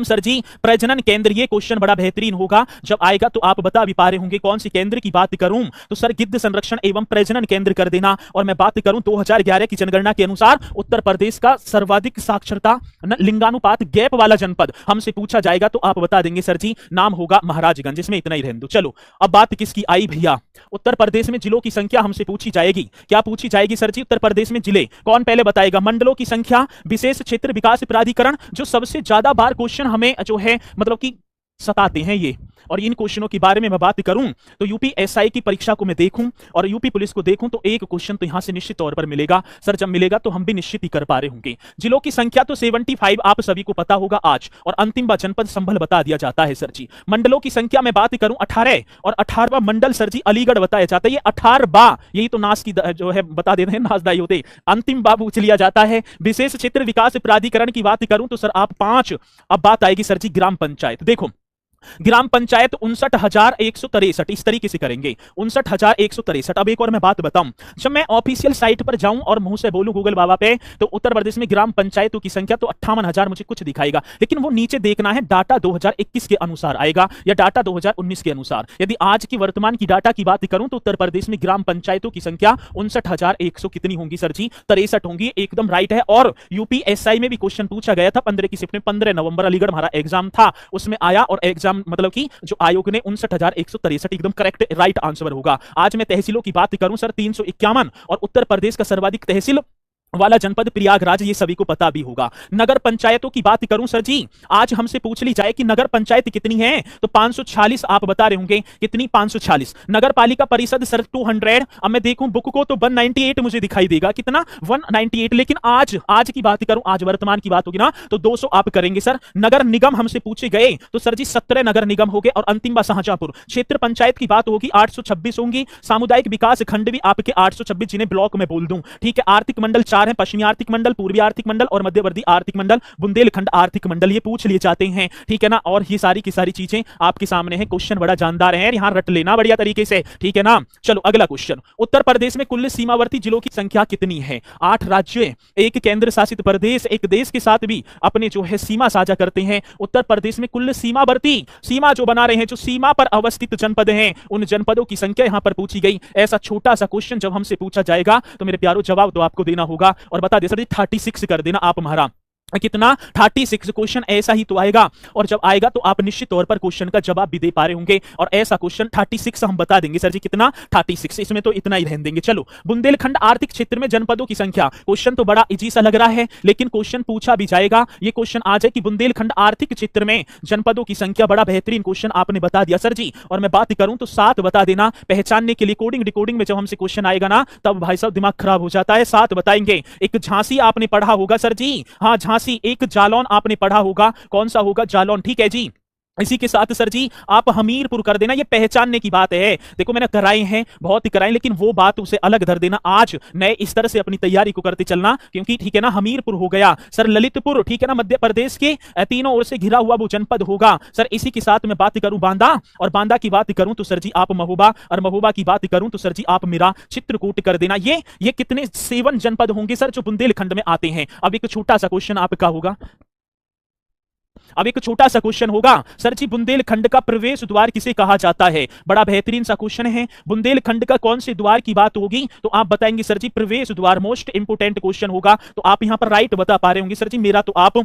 सर जी प्रजनन केंद्र, ये क्वेश्चन बड़ा बेहतरीन होगा जब आएगा तो आप बता भी पा रहे होंगे। कौन सी केंद्र की बात करूं तो सर गिद्ध संरक्षण एवं प्रजनन केंद्र कर देना। और मैं बात करूं 2011 की जनगणना के अनुसार उत्तर प्रदेश का सर्वाधिक साक्षरता लिंगानुपात गैप वाला जनपद हमसे पूछा जाएगा तो आप बता देंगे सर जी नाम होगा महाराजगंज। इसमें इतना ही रहने दो। चलो अब बात किसकी आई भैया, उत्तर प्रदेश में जिलों की संख्या हमसे पूछी जाएगी। क्या पूछी जाएगी सर जी, उत्तर प्रदेश में जिले कौन पहले बताएगा, मंडलों की संख्या, विशेष क्षेत्र विकास प्राधिकरण, जो सबसे ज्यादा बार क्वेश्चन हमें जो है मतलब कि सताते हैं ये। और इन क्वेश्चनों के बारे में मैं बात करूं तो यूपीएसआई की परीक्षा को मैं देखूं और यूपी पुलिस को देखूं तो एक क्वेश्चन तो यहां से निश्चित तौर पर मिलेगा सर। जब मिलेगा तो हम भी निश्चित ही कर पा रहे होंगे। जिलों की संख्या तो 75 आप सभी को पता होगा आज, और अंतिम बार जनपद संभल बता दिया जाता है सर जी। मंडलों की संख्या मैं बात करूं 18 और 18वां मंडल सर जी अलीगढ़ बताया जाता है। ये 18 यही तो नाश की जो है बता देते हैं, नाशदायी होते। अंतिम बार पूछ लिया जाता है। विशेष क्षेत्र विकास प्राधिकरण की बात करूं तो सर आप 5। अब बात आएगी सर जी ग्राम पंचायत। देखो ग्राम पंचायत 59,163 इस तरीके से करेंगे, 59,163। अब एक और मैं बात बताऊं, जब मैं ऑफिशियल साइट पर जाऊं और मुंह से बोलूं गूगल बाबा पे तो उत्तर प्रदेश में ग्राम पंचायतों की संख्या तो 58,000 मुझे कुछ दिखाएगा, लेकिन वो नीचे देखना है डाटा 2021 के अनुसार आएगा या डाटा 2019 के अनुसार। यदि आज की वर्तमान की डाटा की बात करूं तो उत्तर प्रदेश में ग्राम पंचायतों की संख्या 59,100 कितनी होंगी सर जी, 63 होंगी, एकदम राइट है। और यूपीएसआई में भी क्वेश्चन पूछा गया था 15 की शिफ्ट में, 15 नवंबर अलीगढ़ हमारा एग्जाम था, उसमें आया और एग्जाम मतलब कि जो आयोग ने 59,163 एकदम करेक्ट राइट आंसर होगा। आज मैं तहसीलों की बात करूं सर 351 और उत्तर प्रदेश का सर्वाधिक तहसील वाला जनपद प्रयागराज, ये सभी को पता भी होगा। नगर पंचायतों की बात करूं सर जी, आज हमसे पूछ ली जाए कि नगर पंचायत कितनी है, तो 546 आप बता रहे होंगे। कितनी? 546। नगर पालिका परिषद सर 200। अब मैं देखूं बुक को तो 198 मुझे दिखाई देगा। कितना? 198। लेकिन आज की बात करूं, आज वर्तमान की बात होगी ना, तो 200 आप करेंगे सर। नगर निगम हमसे पूछे गए तो सर जी 17 नगर निगम हो गए, और अंतिम बात शाहजहांपुर। क्षेत्र पंचायत की बात होगी 826 होंगी। सामुदायिक विकास खंड भी आपके 826, जिन्हें ब्लॉक में बोल दूं, ठीक है। आर्थिक मंडल 4 है, पश्चिमी आर्थिक मंडल, पूर्वी आर्थिक मंडल और मध्यवर्ती आर्थिक मंडल, बुंदेलखंड आर्थिक मंडल, ये पूछ लिए जाते हैं, ठीक है ना। और ये सारी की सारी चीजें आपके सामने है। क्वेश्चन बड़ा जानदार है, यहां रट लेना बढ़िया तरीके से, ठीक है ना। चलो अगला क्वेश्चन। उत्तर प्रदेश में कुल सीमावर्ती जिलों की संख्या कितनी है? 8 राज्य, एक केंद्र शासित प्रदेश, एक देश के साथ भी अपने जो है सीमा साझा करते हैं। उत्तर प्रदेश में कुल सीमावर्ती, सीमा जो बना रहे हैं, जो सीमा पर अवस्थित जनपद हैं, उन जनपदों की संख्या यहां पर पूछी गई। ऐसा छोटा सा क्वेश्चन जब हमसे पूछा जाएगा तो मेरे प्यारो जवाब तो आपको देना होगा। और बता दे सर जी 36 कर देना आप हमारा। कितना? 36। क्वेश्चन ऐसा ही तो आएगा, और जब आएगा तो आप निश्चित तौर पर क्वेश्चन का जवाब भी दे पा रहे होंगे। और ऐसा क्वेश्चन 36 हम बता देंगे सर जी। कितना? 36। इसमें तो इतना ही रहने देंगे। चलो, बुंदेलखंड आर्थिक क्षेत्र में जनपदों की संख्या। क्वेश्चन तो बड़ा इजी सा लग रहा है, लेकिन क्वेश्चन पूछा भी जाएगा। ये क्वेश्चन आ जाए कि बुंदेलखंड आर्थिक क्षेत्र में जनपदों की संख्या, बड़ा बेहतरीन क्वेश्चन आपने बता दिया सर जी। और मैं बात करूं तो 7 बता देना। पहचानने के लिए कोडिंग डिकोडिंग में जब हमसे क्वेश्चन आएगा ना, तब भाई साहब दिमाग खराब हो जाता है। 7 बताएंगे। एक झांसी आपने पढ़ा होगा सर जी, हाँ झांसी। एक जालौन आपने पढ़ा होगा, कौन सा होगा? जालौन, ठीक है जी। इसी के साथ सर जी आप हमीरपुर कर देना। ये पहचानने की बात है, देखो मैंने कराए हैं, बहुत ही कराए, लेकिन वो बात उसे अलग धर देना। आज नए इस तरह से अपनी तैयारी को करते चलना, क्योंकि ठीक है ना, हमीरपुर हो गया सर। ललितपुर, ठीक है ना, मध्य प्रदेश के तीनों ओर से घिरा हुआ वो जनपद होगा सर। इसी के साथ मैं बात करूं बांदा, और बांदा की बात करूं तो सर जी आप महोबा, और महोबा की बात करूं तो सर जी आप मेरा चित्रकूट कर देना। ये कितने 7 जनपद होंगे सर जो बुंदेलखंड में आते हैं। अब एक छोटा सा क्वेश्चन आपका होगा, अब एक छोटा सा क्वेश्चन होगा सर जी, बुंदेलखंड का प्रवेश द्वार किसे कहा जाता है? बड़ा बेहतरीन सा क्वेश्चन है। बुंदेलखंड का कौन से द्वार की बात होगी तो आप बताएंगे सर जी प्रवेश द्वार। मोस्ट इंपोर्टेंट क्वेश्चन होगा, तो आप यहां पर राइट बता पा रहे होंगे सर जी। मेरा तो आप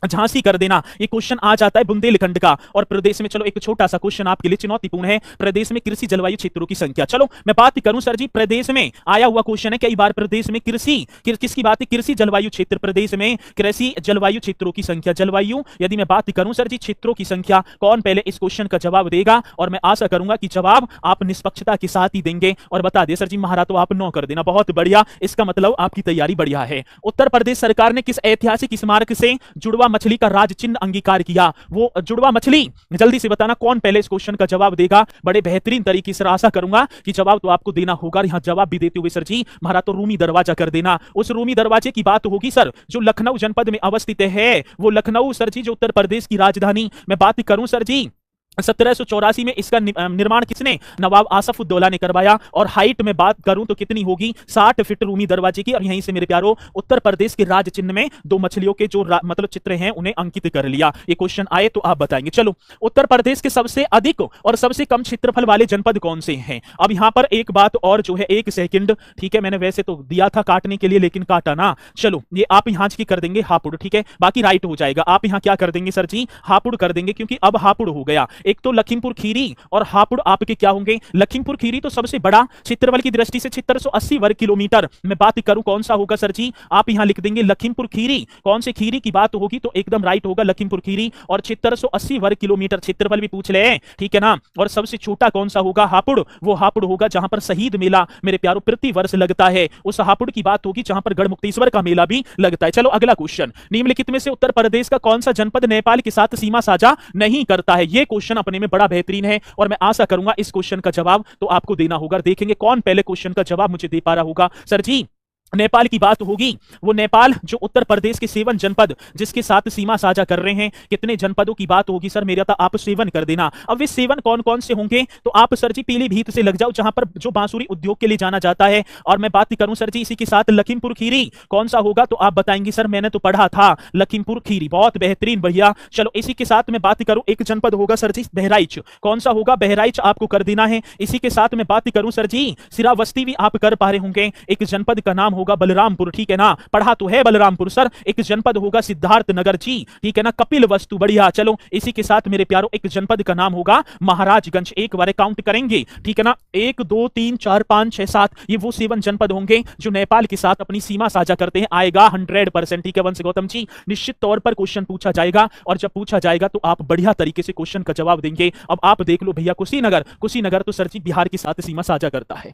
झांसी कर देना। ये क्वेश्चन आ जाता है बुंदेलखंड का। और प्रदेश में, चलो एक छोटा सा क्वेश्चन आपके लिए चुनौतीपूर्ण है, प्रदेश में कृषि जलवायु क्षेत्रों की संख्या। चलो मैं बात करूं सर जी, प्रदेश में आया हुआ क्वेश्चन है कई बार। प्रदेश में कृषि, किसकी बात है? कृषि जलवायु क्षेत्र। प्रदेश में कृषि जलवायु क्षेत्रों की संख्या। जलवायु, यदि मैं बात करूं सर जी क्षेत्रों की संख्या, कौन पहले इस क्वेश्चन का जवाब देगा? और मैं आशा करूंगा कि जवाब आप निष्पक्षता के साथ ही देंगे। और बता दे सर जी महारा तो आप 9 कर देना। बहुत बढ़िया, इसका मतलब आपकी तैयारी बढ़िया है। उत्तर प्रदेश सरकार ने किस ऐतिहासिक स्मारक से जुड़वा मछली का राज चिन्ह अंगीकार किया? वो जुड़वा मछली, जल्दी से बताना कौन पहले इस क्वेश्चन का जवाब देगा। बड़े बेहतरीन तरीके से आशा करूंगा कि जवाब तो आपको देना होगा। यहां जवाब भी देते हुए सर जी हमारा तो रूमी दरवाजा कर देना। उस रूमी दरवाजे की बात होगी सर जो लखनऊ जनपद में अवस्थित है। वो लखनऊ सर जी जो उत्तर प्रदेश की राजधानी, मैं बात करूं सर जी 1784 में इसका निर्माण किसने? नवाब आसफ उद्दौला ने करवाया। और हाइट में बात करूं तो कितनी होगी? 60 फीट रूमी दरवाजे की। और यहीं से मेरे प्यारो उत्तर प्रदेश के राज चिन्ह में 2 मछलियों के जो मतलब चित्र हैं उन्हें अंकित कर लिया। ये क्वेश्चन आए तो आप बताएंगे। चलो, उत्तर प्रदेश के सबसे अधिक और सबसे कम क्षेत्रफल वाले जनपद कौन से हैं? अब यहां पर एक बात और जो है, 1 सेकंड, ठीक है, मैंने वैसे तो दिया था काटने के लिए लेकिन काटा ना। चलो ये आप यहां की कर देंगे हापुड़, ठीक है, बाकी राइट हो जाएगा। आप यहां क्या कर देंगे सर जी? हापुड़ कर देंगे, क्योंकि अब हापुड़ हो गया। एक तो लखीमपुर खीरी और हापुड़ आपके क्या होंगे? लखीमपुर खीरी तो सबसे बड़ा क्षेत्रफल की दृष्टि से 7680 वर्ग किलोमीटर। मैं बात करूं कौन सा होगा सर जी? आप यहां लिख देंगे लखीमपुर खीरी। कौन से खीरी की बात होगी तो एकदम राइट होगा लखीमपुर खीरी। और 7680 वर्ग किलोमीटर क्षेत्रफल भी पूछ ले, ठीक है ना। और सबसे छोटा कौन सा होगा? हापुड़। वो हापुड़ होगा जहां पर शहीद मेला मेरे प्यारों प्रति वर्ष लगता है। उस हापुड़ की बात होगी जहां पर गढ़मुक्तेश्वर का मेला भी लगता है। चलो अगला क्वेश्चन, निम्नलिखित में से उत्तर प्रदेश का कौन सा जनपद नेपाल के साथ सीमा साझा नहीं करता है? यह क्वेश्चन अपने में बड़ा बेहतरीन है, और मैं आशा करूंगा इस क्वेश्चन का जवाब तो आपको देना होगा। देखेंगे कौन पहले क्वेश्चन का जवाब मुझे दे पा रहा होगा। सर जी नेपाल की बात होगी, वो नेपाल जो उत्तर प्रदेश के 7 जनपद जिसके साथ सीमा साझा कर रहे हैं, कितने जनपदों की बात होगी सर? मेरा था आप 7 कर देना। अब वे 7 कौन कौन से होंगे तो आप सर जी पीलीभीत से लग जाओ, जहां पर जो बांसुरी उद्योग के लिए जाना जाता है। और मैं बात करूं सर जी इसी के साथ लखीमपुर खीरी कौन सा होगा तो आप बताएंगे सर मैंने तो पढ़ा था लखीमपुर खीरी। बहुत बेहतरीन भैया। चलो इसी के साथ मैं बात करूं, एक जनपद होगा सर जी बहराइच। कौन सा होगा? बहराइच आपको कर देना है। इसी के साथ मैं बात करूं सर जी श्रावस्ती भी आप कर पा रहे होंगे। एक जनपद का नाम होगा बलरामपुर, ठीक है ना, पढ़ा तो है बलरामपुर सर। एक जनपद होगा सिद्धार्थ नगर जी, ठीक है ना, कपिल वस्तु, बढ़िया। चलो इसी के साथ मेरे प्यारो एक जनपद का नाम होगा महाराजगंज। एक बार काउंट करेंगे, ठीक है ना, 1 2 3 4 5 6 7, ये वो 7 जनपद होंगे जो नेपाल के साथ अपनी सीमा साझा करते हैं। आएगा 100%, ठीक है वंश गौतम जी, निश्चित तौर पर क्वेश्चन पूछा जाएगा, और जब पूछा जाएगा तो आप बढ़िया तरीके से क्वेश्चन का जवाब देंगे। अब आप देख लो भैया, कुशीनगर, कुशीनगर तो सर जी बिहार के साथ सीमा साझा करता है।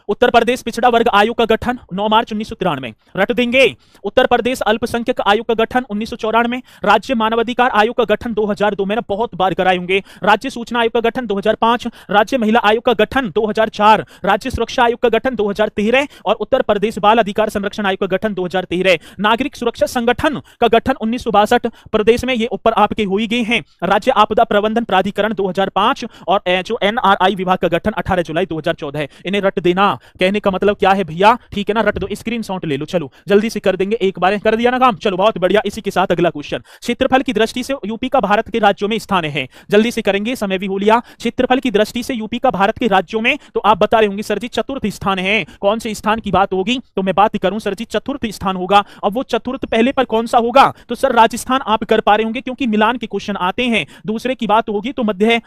उत्तर प्रदेश पिछड़ा वर्ग आयोग का गठन 9 मार्च 1993, रट देंगे। उत्तर प्रदेश अल्पसंख्यक आयोग का गठन 1994, राज्य मानवाधिकार आयोग का गठन 2002, मैंने बहुत बार कराए होंगे। राज्य सूचना आयोग का गठन 2005, राज्य महिला आयोग का गठन 2004, राज्य सुरक्षा आयोग का गठन 2013, और उत्तर प्रदेश बाल अधिकार संरक्षण आयोग का गठन 2013। नागरिक सुरक्षा संगठन का गठन 1962, प्रदेश में ये ऊपर आपके हो ही गए हैं। राज्य आपदा प्रबंधन प्राधिकरण 2005, और जो NRI विभाग का गठन 18 जुलाई 2014 है। इन्हें रट देना, कहने का मतलब क्या है भैया, ठीक है ना, रट दो, स्क्रीनशॉट ले लो। चलो जल्दी से कर देंगे, एक बार कर दिया ना काम, चलो बहुत बढ़िया। इसी के साथ अगला क्वेश्चन, क्षेत्रफल की दृष्टि से यूपी का भारत के राज्यों में स्थान है, जल्दी से करेंगे, समय भी हो लिया। क्षेत्रफल की दृष्टि से यूपी का भारत के राज्यों में, तो आप बता रहे होंगे सर जी चतुर्थ स्थान है। कौन से स्थान की बात होगी, तो मैं बात करूं सर जी चतुर्थ स्थान होगा। अब वो चतुर्थ पहले पर कौन सा होगा, तो सर राजस्थान आप कर पा रहे होंगे, क्योंकि मिलान के क्वेश्चन आते हैं। दूसरे की बात होगी तो मध्य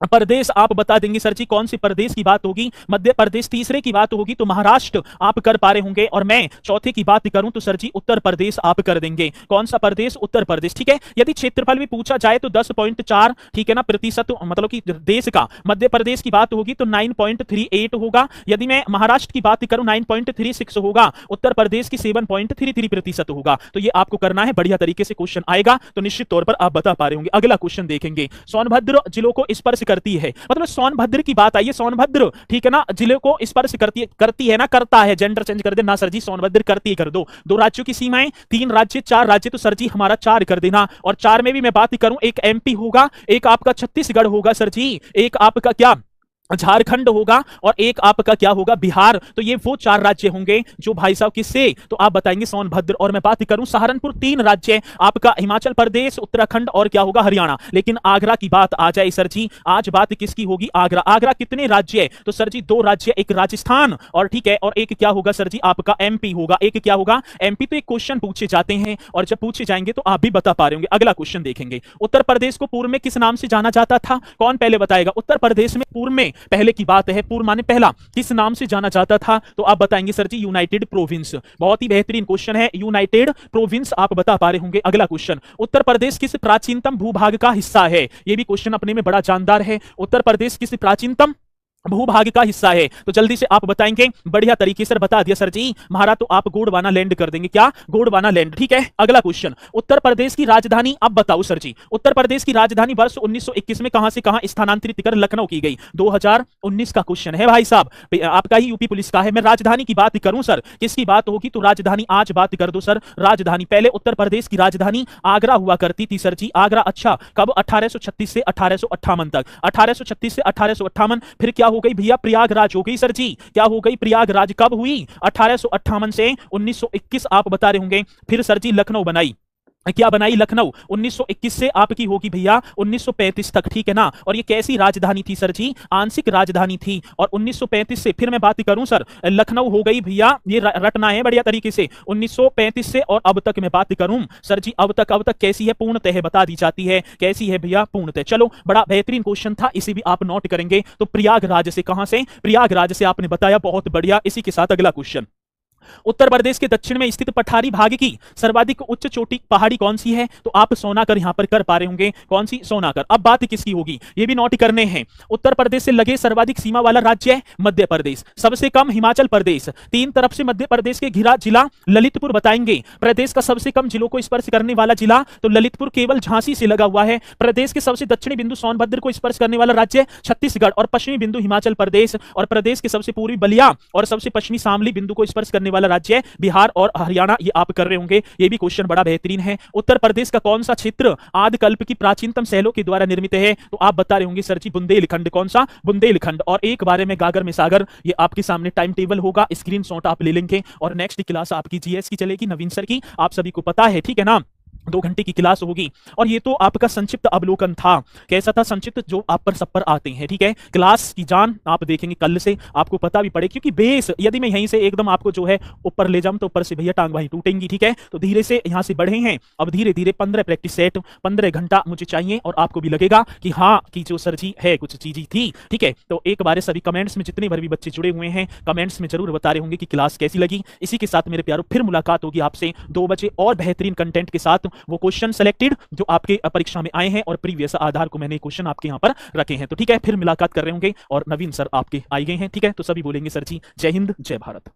प्रदेश आप बता देंगे सर जी, कौन से प्रदेश की बात होगी, मध्य प्रदेश। तीसरे की बात होगी तो महाराष्ट्र आप कर पा रहे होंगे, और मैं चौथे की बात करूं तो सर जी उत्तर प्रदेश आप कर देंगे। कौन सा प्रदेश, उत्तर प्रदेश, ठीक है। यदि क्षेत्रफल भी पूछा जाए तो 10.4, ठीक है ना, प्रतिशत, मतलब कि देश का। मध्य प्रदेश की बात होगी तो 9.38 होगा। यदि मैं महाराष्ट्र की बात करूं 9.36 होगा। उत्तर प्रदेश की 7.33% होगा। तो ये आपको करना है, बढ़िया तरीके से क्वेश्चन आएगा तो निश्चित तौर पर आप बता पा रहे होंगे। अगला क्वेश्चन देखेंगे, सोनभद्र जिलों को स्पर्श करती है, मतलब सोनभद्र की बात आई है, सोनभद्र, ठीक है ना, जिले को स्पर्श करती है ना, करता है, जेंडर चेंज कर देना सर जी, सोनभद्र करती है कर दो। 2 राज्यों की सीमाएं, 3 राज्य, 4 राज्य, तो सर जी हमारा 4 कर देना। और 4 में भी मैं बात करूं, एक MP होगा, एक आपका छत्तीसगढ़ होगा सर जी, एक आपका क्या झारखंड होगा, और एक आपका क्या होगा, बिहार। तो ये वो 4 राज्य होंगे जो भाई साहब किससे, तो आप बताएंगे सोनभद्र। और मैं बात करूं सहारनपुर, 3 राज्य आपका, हिमाचल प्रदेश, उत्तराखंड, और क्या होगा, हरियाणा। लेकिन आगरा की बात आ जाए सर जी, आज बात किसकी होगी, आगरा। आगरा कितने राज्य है, तो सर जी 2 राज्य, एक राजस्थान, और ठीक है, और एक क्या होगा सर जी आपका MP होगा, एक क्या होगा, MP। तो एक क्वेश्चन पूछे जाते हैं, और जब पूछे जाएंगे तो आप भी बता पा रहे होंगे। अगला क्वेश्चन देखेंगे, उत्तर प्रदेश को पूर्व में किस नाम से जाना जाता था, कौन पहले बताएगा। उत्तर प्रदेश में पूर्व में, पहले की बात है, पूर्व माने पहला, किस नाम से जाना जाता था, तो आप बताएंगे सर जी यूनाइटेड प्रोविंस। बहुत ही बेहतरीन क्वेश्चन है, यूनाइटेड प्रोविंस आप बता पा रहे होंगे। अगला क्वेश्चन, उत्तर प्रदेश किस प्राचीनतम भूभाग का हिस्सा है, यह भी क्वेश्चन अपने में बड़ा जानदार है। उत्तर प्रदेश किस प्राचीनतम भूभाग का हिस्सा है, तो जल्दी से आप बताएंगे, बढ़िया तरीके से बता दिया सर जी महाराज, तो आप गोंडवाना लैंड कर देंगे, क्या, गोंडवाना लैंड, ठीक है। अगला क्वेश्चन, उत्तर प्रदेश की राजधानी अब बताओ सर जी, उत्तर प्रदेश की राजधानी वर्ष 1921 में कहां से कहां स्थानांतरित कर लखनऊ की गई, 2019 का क्वेश्चन है भाई साहब, आपका ही यूपी पुलिस का है। मैं राजधानी की बात करूं सर, किसकी बात होगी, तो राजधानी आज बात कर दो सर, राजधानी। पहले उत्तर प्रदेश की राजधानी आगरा हुआ करती थी सर जी, आगरा। अच्छा, कब, 1836 से 1858 तक, 1836 से 1858। फिर क्या हो गई भैया, प्रयागराज हो गई सर जी, क्या हो गई, प्रयागराज। कब हुई, 1858 से 1921 आप बता रहे होंगे। फिर सर जी लखनऊ बनाई, क्या बनाई, लखनऊ। 1921 से आपकी होगी भैया 1935 तक, ठीक है ना। और ये कैसी राजधानी थी सर जी, आंशिक राजधानी थी। और 1935 से फिर मैं बात करूं सर, लखनऊ हो गई भैया, ये रटना है बढ़िया तरीके से। 1935 से और अब तक मैं बात करूं सर जी, अब तक कैसी है, पूर्णतः बता दी जाती है, कैसी है भैया, पूर्णतः। चलो बड़ा बेहतरीन क्वेश्चन था, इसे भी आप नोट करेंगे। तो प्रयागराज से, कहां से, प्रयागराज से आपने बताया, बहुत बढ़िया। इसी के साथ अगला क्वेश्चन, उत्तर प्रदेश के दक्षिण में स्थित पठारी भाग की सर्वाधिक उच्च चोटी पहाड़ी कौन सी है, तो आप सोनाकर यहां पर कर पा रहे होंगे, कौन सी, सोनाकर। अब बात किसकी होगी, ये भी नोट करने हैं। उत्तर प्रदेश से लगे सर्वाधिक सीमा वाला राज्य है मध्य प्रदेश, सबसे कम हिमाचल प्रदेश, 3 तरफ से मध्य प्रदेश के घिरा जिला ललितपुर बताएंगे। प्रदेश का सबसे कम जिलों को स्पर्श करने वाला जिला, तो ललितपुर केवल झांसी से लगा हुआ है। प्रदेश के सबसे दक्षिणी बिंदु सोनभद्र को स्पर्श करने वाला राज्य छत्तीसगढ़, और पश्चिमी बिंदु हिमाचल प्रदेश। और प्रदेश के सबसे पूर्वी बलिया और सबसे पश्चिमी शामली बिंदु को स्पर्श करने वाला राज्य बिहार और हरियाणा। ये आप कर रहे होंगे, ये भी क्वेश्चन बड़ा बेहतरीन है। उत्तर प्रदेश का कौन सा क्षेत्र आदिकल्प की प्राचीनतम शैलों के द्वारा निर्मित है, तो आप बता रहे होंगे सर जी बुंदेलखंड। कौन सा, बुंदेलखंड। और एक बारे में गागर में सागर, ये आपके सामने टाइम टेबल होगा, स्क्रीनशॉट आप ले लेंगे। और नेक्स्ट क्लास आपकी GS की चलेगी, नवीन सर की, आप सभी को पता है, ठीक है ना। 2 घंटे की क्लास होगी। और ये तो आपका संक्षिप्त अवलोकन था। कैसा था संक्षिप्त, जो आप पर सब पर आते हैं, ठीक है। क्लास की जान आप देखेंगे कल से, आपको पता भी पड़े, क्योंकि बेस यदि मैं यहीं से एकदम आपको जो है ऊपर ले जाऊं तो ऊपर से भैया टांग भाई टूटेंगी, ठीक है। तो धीरे से यहां से बढ़े हैं, अब धीरे धीरे 15 प्रैक्टिस सेट 15 घंटा मुझे चाहिए, और आपको भी लगेगा कि हाँ कि जो सर जी है कुछ चीज थी, ठीक है। तो एक बार सभी कमेंट्स में जितने भर भी बच्चे जुड़े हुए हैं कमेंट्स में जरूर बता रहे होंगे कि क्लास कैसी लगी। इसी के साथ मेरे प्यारों फिर मुलाकात होगी आपसे 2 बजे और बेहतरीन कंटेंट के साथ, वो क्वेश्चन सेलेक्टेड जो आपके परीक्षा में आए हैं और प्रीवियस आधार को मैंने क्वेश्चन आपके यहाँ पर रखे हैं। तो ठीक है, फिर मुलाकात कर रहे होंगे और नवीन सर आपके आए गए हैं, ठीक है। तो सभी बोलेंगे सर जी जय हिंद जय भारत।